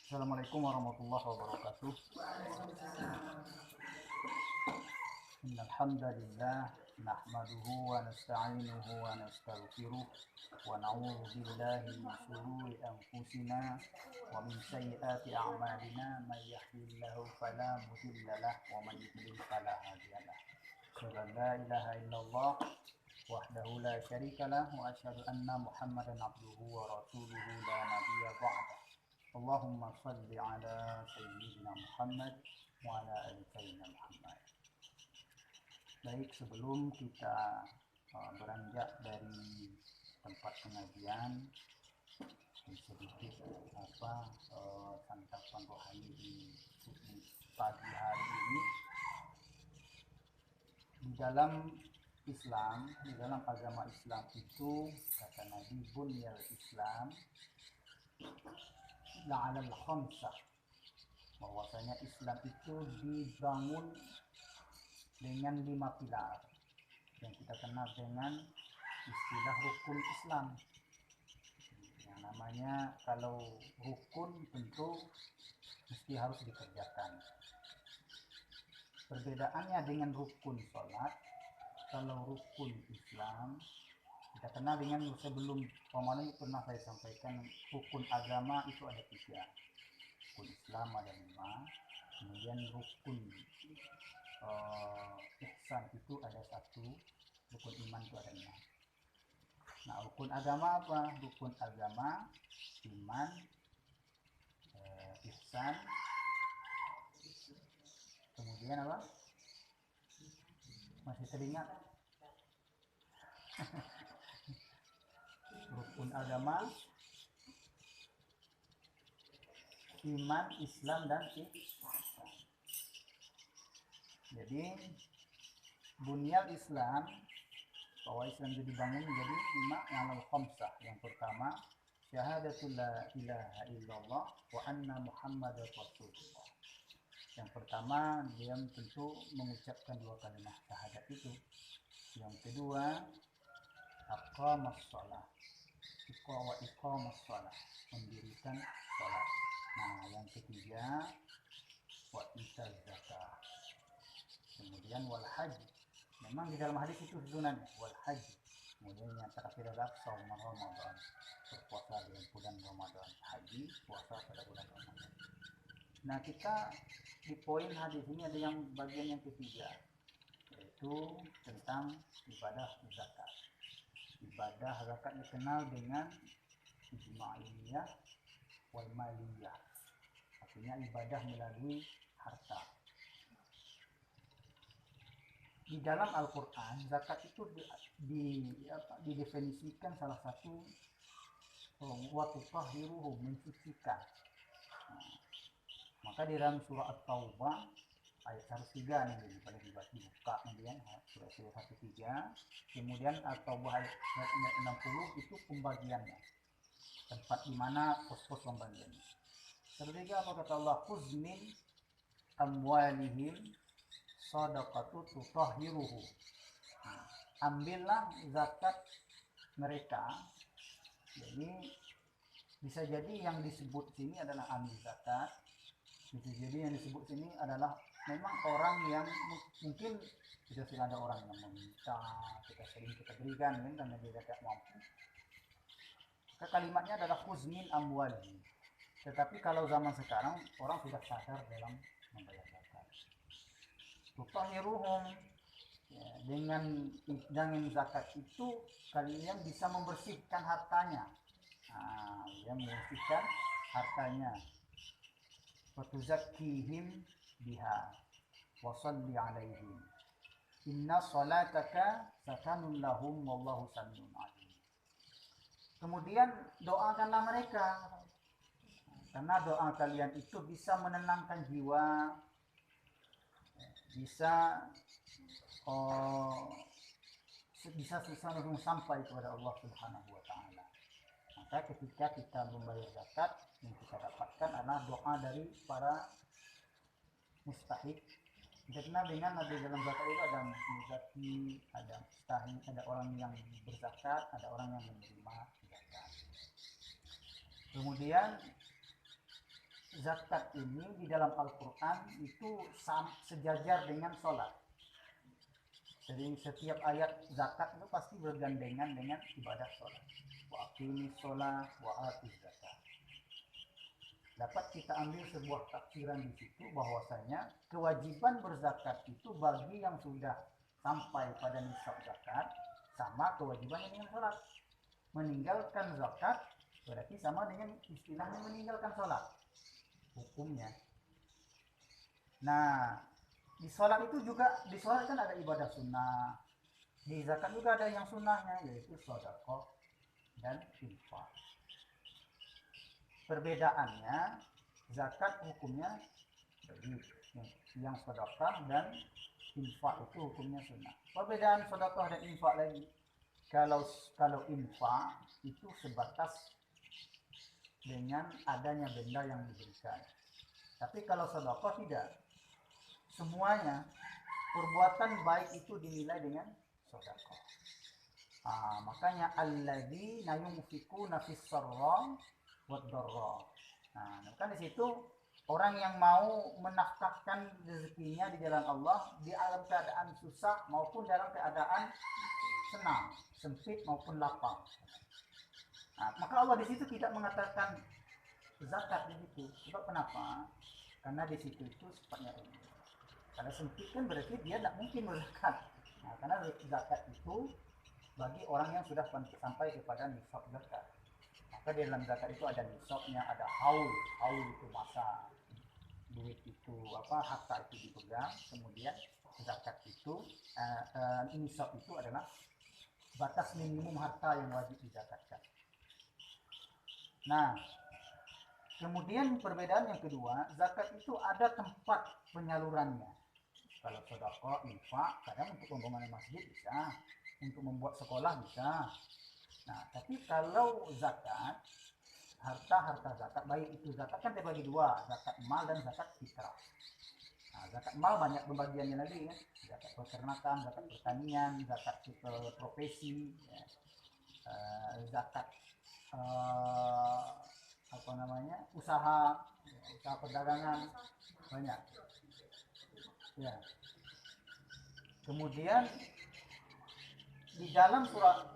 Assalamualaikum warahmatullahi wabarakatuh. Innal hamdalillah nahmaduhu wa nasta'inuhu wa nastaghfiruh wa na'udzu billahi min shururi anfusina wa min sayyiati a'malina may yahdihillahu fala mudilla lahu wa man yudlil fala hadiya lahu. Asyhadu an la ilaha illallah wahdahu la syarika lahu wa asyhadu anna Muhammadan abduhu wa rasuluhu la nabiyya ba'dahu. Allahumma salli ala sayyidina Muhammad wa ala ali sayyidina Muhammad. Baik, sebelum kita beranjak dari tempat pengajian, sedikit santapan rohani di pagi hari ini. Di dalam Islam, di dalam agama Islam itu, kata Nabi, bunyal Islam la'alal khamsah, bahwasanya Islam itu dibangun dengan 5 pilar yang kita kenal dengan istilah rukun Islam. Yang namanya kalau rukun tentu mesti harus dikerjakan. Perbedaannya dengan rukun sholat, kalau rukun Islam kita kenal dengan, sebelum kemarin pernah saya sampaikan, rukun agama itu ada 3, rukun Islam ada 5, kemudian rukun ihsan itu ada 1, rukun iman itu ada 6. Nah, rukun agama apa? Rukun agama, iman, ihsan, kemudian apa? Masih teringat? Rukun agama, iman, Islam, dan ihsan. Jadi bunyal Islam, bahwa Islam itu dibangun menjadi 5 yang khamsah. Yang pertama, syahadatul la ilaha illallah wa anna muhammadar rasulullah. Yang pertama, dia tentu mengucapkan 2 kalimat syahadat itu. Yang kedua, aqamas shalah, iqamas shalah, mendirikan salat. Nah, yang ketiga, wa itaz zakah. Kemudian wal haji. Memang di dalam hadis itu sunannya wal haji. Kemudian yang terakhir adalah saum Ramadan, berpuasa di bulan Ramadan, haji, puasa pada bulan Ramadan. Nah, kita di poin hadis ini ada yang bagian yang ketiga, yaitu tentang ibadah zakat. Ibadah zakat dikenal dengan ijma'iyah wal maliyah, artinya ibadah melalui harta. Di dalam Al-Quran, zakat itu didefinisikan salah satu wa tutahhiruhum, mensucikan. Maka di dalam surah At-Taubah ayat 103 nih, pada dibuka kemudian surah 103, kemudian At-Taubah ayat 60 itu pembagiannya, tempat di mana pos-pos pembagiannya. Ketiga, apa kata Allah? Khudz min amwalihim shadaqatu tutahhiruhu. Ambillah zakat mereka. Jadi bisa jadi yang disebut sini adalah ambil zakat. Bisa jadi yang disebut sini adalah memang orang yang mungkin sudah ada orang yang meminta, kita sering kita berikan kan, karena dia tidak mampu. Maka kalimatnya adalah khuzmin amwali. Tetapi kalau zaman sekarang orang sudah sadar dalam membayar zakat. Tutahhiruhum, ya, dengan zakat itu kalian bisa membersihkan hartanya. Nah, yang membersihkan hartanya. Watuzakkihim biha wa shalli alaihim inna salataka sakanun lahum wallahu samiun alim. Kemudian doakanlah mereka, karena doa kalian itu bisa menenangkan jiwa, bisa langsung sampai kepada Allah Subhanahu wa taala. Maka ketika kita membayar zakat, yang kita dapatkan adalah doa dari para mustahik. Kita kenal dengan di dalam zakat itu ada muzaki, ada mustahik, ada orang yang berzakat, ada orang yang menerima zakat. Kemudian zakat ini di dalam Al-Quran itu sejajar dengan sholat. Jadi setiap ayat zakat itu pasti bergandengan dengan ibadah sholat. Wa aqimis sholat wa atiz zakat. Dapat kita ambil sebuah tafsiran di situ bahwasanya kewajiban berzakat itu bagi yang sudah sampai pada nisab zakat sama kewajibannya dengan sholat. Meninggalkan zakat berarti sama dengan istilahnya meninggalkan sholat hukumnya. Nah, di sholat itu juga, di sholat kan ada ibadah sunnah, di zakat juga ada yang sunnahnya, yaitu sedekah dan infak. Perbedaannya, zakat hukumnya yang sedekah dan infak itu hukumnya sunnah. Perbedaan sedekah dan infak lagi, kalau infak itu sebatas dengan adanya benda yang diberikan. Tapi kalau sedekah tidak. Semuanya perbuatan baik itu dinilai dengan sedekah. Makanya alladzina yunfiquna fis sarra wad dharra. Kan di situ orang yang mau menafkahkan rezekinya di jalan Allah di dalam keadaan susah maupun dalam keadaan senang, sempit maupun lapang. Maka Allah di situ tidak mengatakan zakat di situ. Sebab kenapa? Karena di situ itu sifatnya umum. Karena sempit kan berarti dia tidak mungkin berzakat. Karena zakat itu bagi orang yang sudah sampai kepada nisab zakat. Maka di dalam zakat itu ada nisabnya, ada haul itu masa duit itu harta itu dipegang. Kemudian zakat itu nisab itu adalah batas minimum harta yang wajib dizakatkan. Nah, kemudian perbedaan yang kedua, zakat itu ada tempat penyalurannya. Kalau sedekah, infak, kadang untuk pembangunan masjid bisa, untuk membuat sekolah bisa. Nah, tapi kalau zakat, harta zakat, baik itu zakat kan terbagi dua, zakat mal dan zakat fitrah. Nah, zakat mal banyak pembagiannya lagi ya, zakat peternakan, zakat pertanian, zakat profesi, ya. Zakat usaha perdagangan banyak. Ya. Kemudian di dalam surat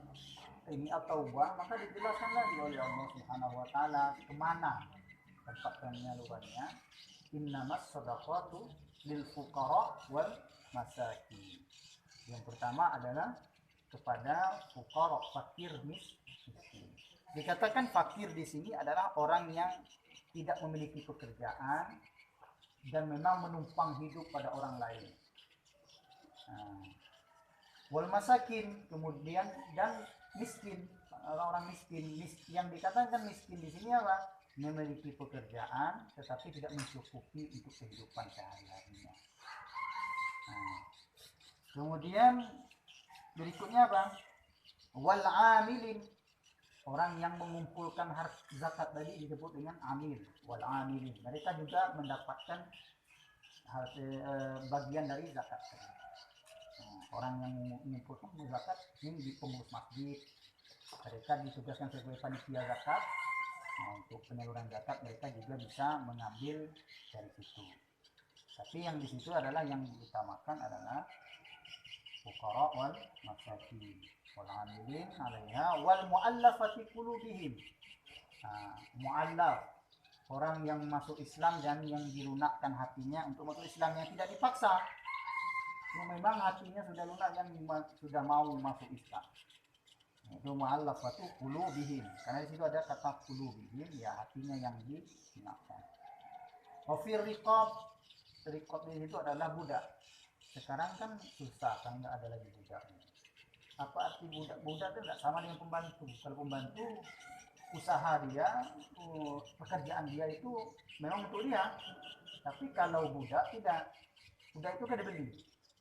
ini At-Taubah maka dijelaskan lagi oleh Allah Subhanahu wa taala kemana tempat penyalurannya. Innamas shadaqatu lil fuqara wal masakin. Yang pertama adalah kepada fuqara, fakir, miskin. Dikatakan fakir di sini adalah orang yang tidak memiliki pekerjaan dan memang menumpang hidup pada orang lain. Wal masakin, kemudian dan miskin, orang miskin. Yang dikatakan miskin di sini apa? Memiliki pekerjaan tetapi tidak mencukupi untuk kehidupan sehari-harinya. Kemudian berikutnya apa? Wal amilin, orang yang mengumpulkan zakat tadi disebut dengan amil. Wal amilin, mereka juga mendapatkan bagian dari zakat. Orang yang mengumpulkan zakat ini di pengurus masjid, mereka ditugaskan sebagai panitia zakat. Untuk penyaluran zakat mereka juga bisa mengambil dari situ. Tapi yang di situ adalah yang diutamakan adalah fuqara wal masakin wal amilin 'alaiha wal mu'allafati qulubihim. Mu'allaf, orang yang masuk Islam dan yang dilunakkan hatinya untuk masuk Islam, yang tidak dipaksa, yang memang hatinya sudah lunak, yang sudah mau masuk Islam. Itu mu'allafatu qulubihim. Karena di situ ada kata qulubihim, ya hatinya yang dilunakkan. Wa fir riqab di situ adalah budak. Sekarang kan susah kan nggak ada lagi budaknya. Apa arti budak? Budak itu nggak sama dengan pembantu. Kalau pembantu usaha dia, pekerjaan dia itu memang untuk dia. Tapi kalau budak tidak. Budak itu kan dibeli.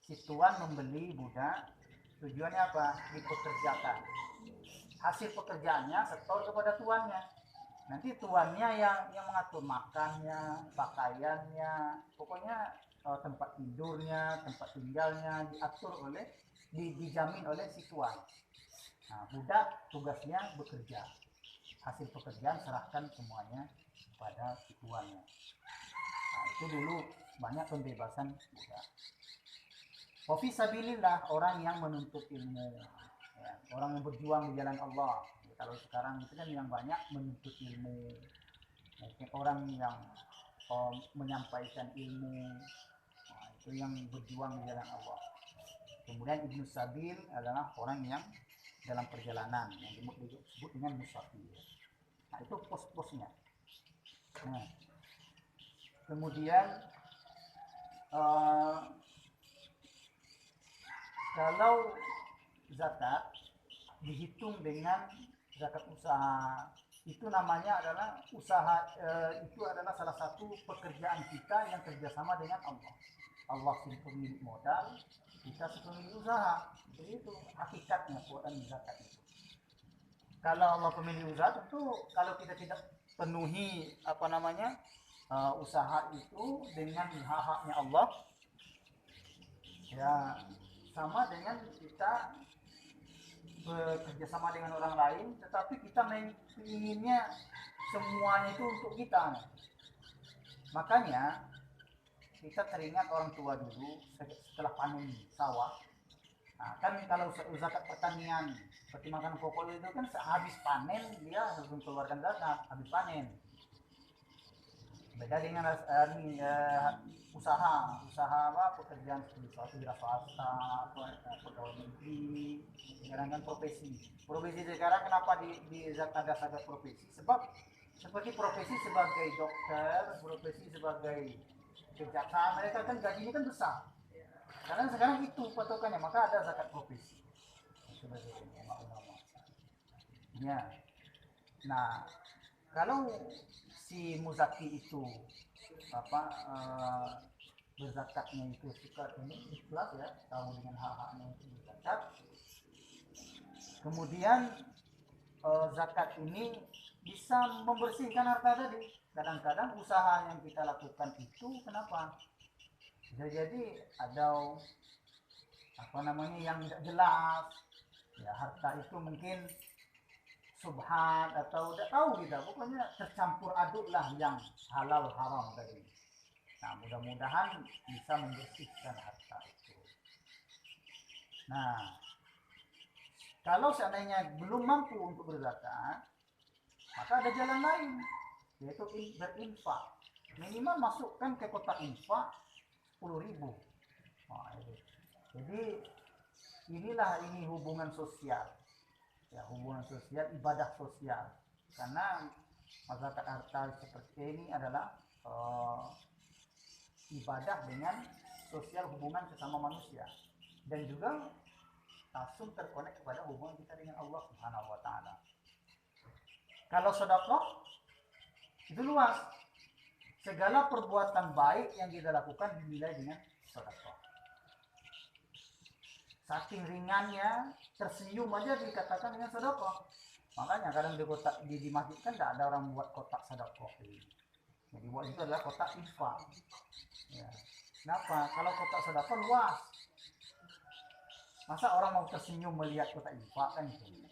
Si tuan membeli budak, tujuannya apa? Dipekerjakan. Hasil pekerjaannya setor kepada tuannya. Nanti tuannya yang mengatur makannya, pakaiannya, pokoknya tempat tidurnya, tempat tinggalnya diatur dijamin oleh si tuan. Budak tugasnya bekerja. hasil pekerjaan serahkan semuanya kepada si tuannya. Nah, itu dulu banyak pembebasan juga. Wa fi sabilillah, orang yang menuntut ilmu, ya, orang yang berjuang di jalan Allah. Ya, kalau sekarang itu kan yang banyak menuntut ilmu, mungkin orang yang menyampaikan ilmu, nah, itu yang berjuang di jalan Allah. Kemudian Ibnu Sabil adalah orang yang dalam perjalanan yang disebut dengan musafir. Nah, itu pos-posnya. Nah, kemudian kalau zakat dihitung dengan zakat usaha, itu namanya adalah usaha, itu adalah salah satu pekerjaan kita yang kerjasama dengan Allah. Allah si pemilik modal, kita si pemilik usaha. Jadi itu hakikatnya Quran zakat itu. Kalau Allah pemilik usaha, tentu kalau kita tidak penuhi usaha itu dengan hak-haknya Allah, ya sama dengan kita bekerja sama dengan orang lain, tetapi kita inginnya semuanya itu untuk kita. Makanya kita teringat orang tua dulu setelah panen sawah. Nah, kan kalau zakat pertanian seperti makan pokok itu kan habis panen dia harus mengeluarkan zakat habis panen. Beda dengan usaha apa pekerjaan seperti suatu wira swasta atau pegawai negeri, sekarang kan profesi sekarang kenapa di ada zakat profesi, sebab seperti profesi sebagai dokter, profesi sebagai kejaksaan, mereka kan gajinya kan besar, karena sekarang itu patokannya, maka ada zakat profesi sebagai ulama. Ya. Nah, kalau si muzaki itu berzakatnya itu suka ini ikhlas, ya, tahu dengan hak-haknya itu berzakat. Kemudian zakat ini bisa membersihkan harta tadi. Kadang-kadang usaha yang kita lakukan itu kenapa? Bisa jadi ada yang tidak jelas, ya, harta itu mungkin subhat atau tidak tahu kita, pokoknya tercampur aduk lah yang halal haram tadi. Nah, mudah-mudahan bisa membersihkan harta itu. Nah, kalau seandainya belum mampu untuk berzakat, maka ada jalan lain, yaitu berinfak. Minimal masukkan ke kotak infak 10.000. Nah, jadi ini hubungan sosial, ya, hubungan sosial, ibadah sosial. Karena zakat harta seperti ini adalah ibadah dengan sosial, hubungan sesama manusia, dan juga langsung terkonek kepada hubungan kita dengan Allah Subhanahu wa taala. Kalau sedekah itu luas. Segala perbuatan baik yang kita lakukan dinilai dengan sedekah. Saking ringannya, tersenyum aja dikatakan dengan sedekah. Makanya kadang di masjid kan tidak ada orang buat kotak sedekah. Jadi buat itu adalah kotak infak. Ya. Kenapa? Kalau kotak sedekah luas, masa orang mau tersenyum melihat kotak infak kan itu?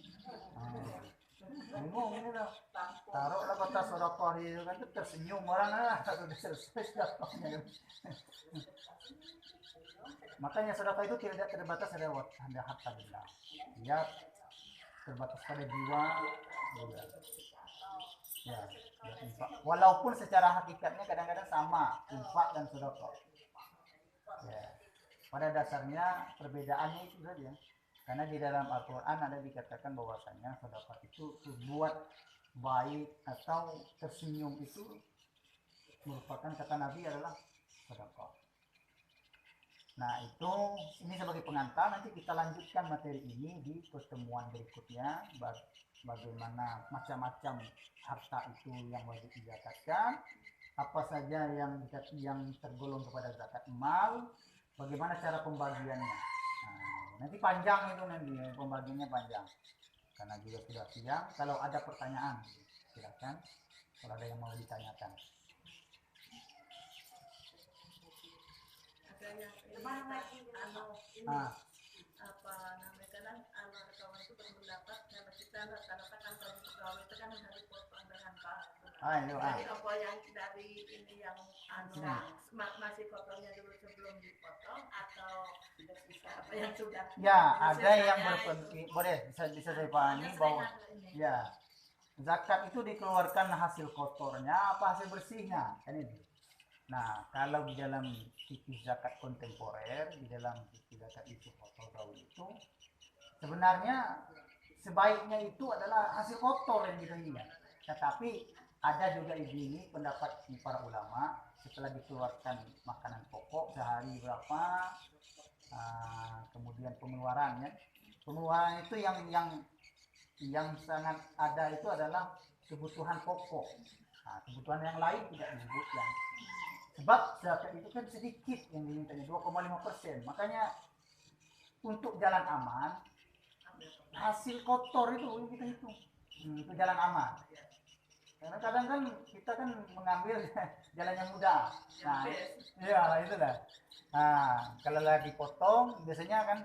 Bingung ini lah. Taruhlah kotak sedekah itu kan, tersenyum orang lah, sudah selesai sedekahnya. Makanya sedekah itu tidak terbatas ada harta benda. Dia terbatas pada jiwa. Ya, infak. Walaupun secara hakikatnya kadang-kadang sama infak dan sedekah. Ya. Pada dasarnya perbedaannya itu saja. Karena di dalam Al-Quran ada dikatakan bahwasanya sedekah itu berbuat baik atau tersenyum itu merupakan, kata Nabi, adalah sedekah. Nah, ini sebagai pengantar. Nanti kita lanjutkan materi ini di pertemuan berikutnya, bagaimana macam-macam harta itu yang wajib dizakatkan, apa saja yang tergolong kepada zakat mal, bagaimana cara pembagiannya. Nah, nanti panjang itu, nanti pembagiannya panjang karena juga sudah siang. Kalau ada pertanyaan silakan, kalau ada yang mau ditanyakan. Ada yang apa namanya, kadang anak kawan itu berpendapat kalau kita rata-rata kan kalau pegawai itu kan harus Ayo, Dari apa yang dari ini yang masih potongnya dulu sebelum dipotong atau apa yang sudah? Ya, ada yang boleh bisa saya pahami bahwa ya zakat itu dikeluarkan hasil kotornya apa hasil bersihnya kan ini. Nah, kalau di dalam fikih zakat kontemporer, di dalam fikih zakat itu kotor gaul itu sebenarnya sebaiknya itu adalah hasil kotor yang diterima. Tetapi ada juga ini pendapat para ulama setelah dikeluarkan makanan pokok sehari berapa, kemudian pengeluarannya. Pengeluaran itu yang sangat ada itu adalah kebutuhan pokok. Nah, kebutuhan yang lain tidak disebutkan. Sebab zakat itu kan sedikit yang dimintanya 2,5%. Makanya untuk jalan aman hasil kotor itu kita hitung. Itu jalan aman. Karena kadang kan kita kan mengambil jalan yang mudah. Nah, iya itulah. Nah, kalau lagi potong biasanya kan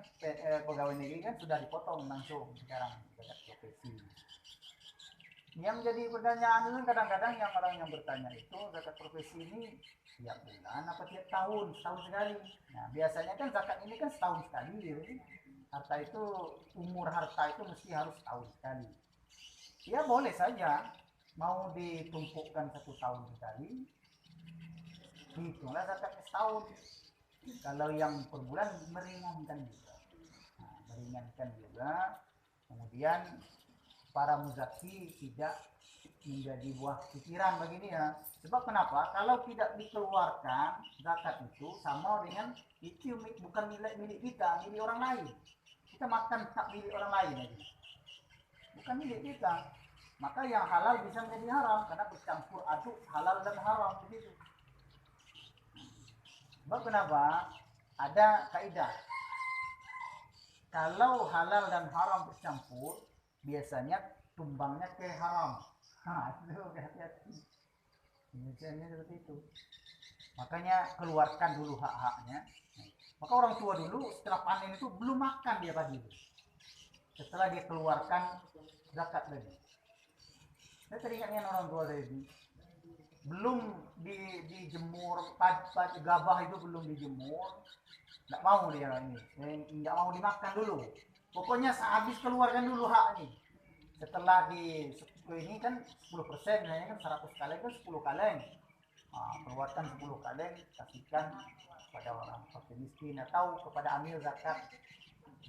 pegawai negeri kan sudah dipotong langsung sekarang zakat profesi. Yang jadi pertanyaan itu kadang-kadang yang orang yang bertanya itu zakat profesi ini tiap bulan apa tiap tahun, setahun sekali. Nah, biasanya kan zakat ini kan setahun sekali gitu. Harta itu umur harta itu mesti harus setahun sekali. Ya boleh saja mau ditumpukkan 1 tahun sekali, hitunglah zakatnya setahun. Kalau yang per bulan meringankan juga. Nah, meringankan juga. Kemudian para muzaki tidak menjadi buah pikiran begini ya. Sebab kenapa? Kalau tidak dikeluarkan zakat itu sama dengan itu bukan milik kita, milik orang lain. Kita makan hak milik orang lain aja. Bukan milik kita. Maka yang halal bisa menjadi haram karena bercampur aduk halal dan haram di situ. Sebab kenapa? Ada kaidah. Kalau halal dan haram bercampur, biasanya tumbangnya ke haram. Itu hati-hati. Biasanya seperti itu. Makanya keluarkan dulu hak-haknya. Maka orang tua dulu setelah panen itu belum makan dia pagi. Setelah dia keluarkan zakat lagi. Saya teringat dengan orang tua saya ini. Belum dijemur, gabah itu belum dijemur, nggak mau dia ini, nggak mau dimakan dulu. Pokoknya habis keluarkan dulu hak ini. Setelah di ini kan 10%, kan 100 kaleng kan 10 kaleng. Keluarkan 10 kaleng, kasihkan kepada orang fakir miskin atau kepada amil zakat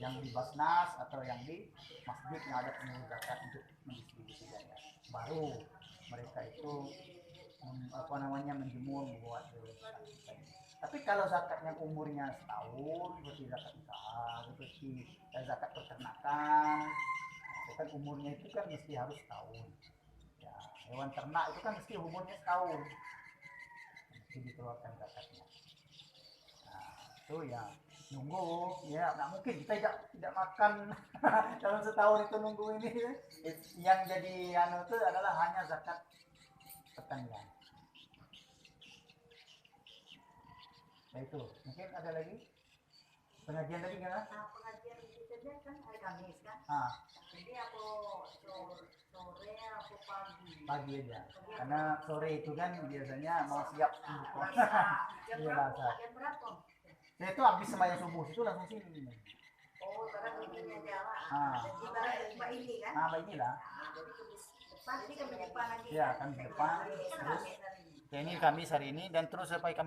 yang di Basnas atau yang di masjid yang ada amil zakat untuk mendistribusikan. Baru mereka itu menjemur membuat zakat. Tapi kalau zakat yang umurnya setahun seperti zakat usaha, seperti zakat peternakan, itu kan umurnya itu kan mesti harus setahun. Ya, hewan ternak itu kan mesti umurnya setahun, mesti dikeluarkan zakatnya. Nah, itu ya nunggu ya, nggak mungkin kita tidak makan dalam setahun itu nunggu ini. Yang jadi itu adalah hanya zakat pertanian. Nah, itu mungkin ada lagi pengajian tadi kan? Pengajian kita kan hari Kamis kan. Jadi aku sore aku pagi aja. Karena sore itu kan biasanya mau siap iya Lasa. Jam berapa? Saya itu habis sembahyang subuh itu langsung sini. Oh, karena bikinnya Jawa. Jadi Mbak ini kan? Mbak inilah. Jadi depan, jadi kami depan lagi. Ya, kami depan. Terus ini Kamis hari ini dan terus sampai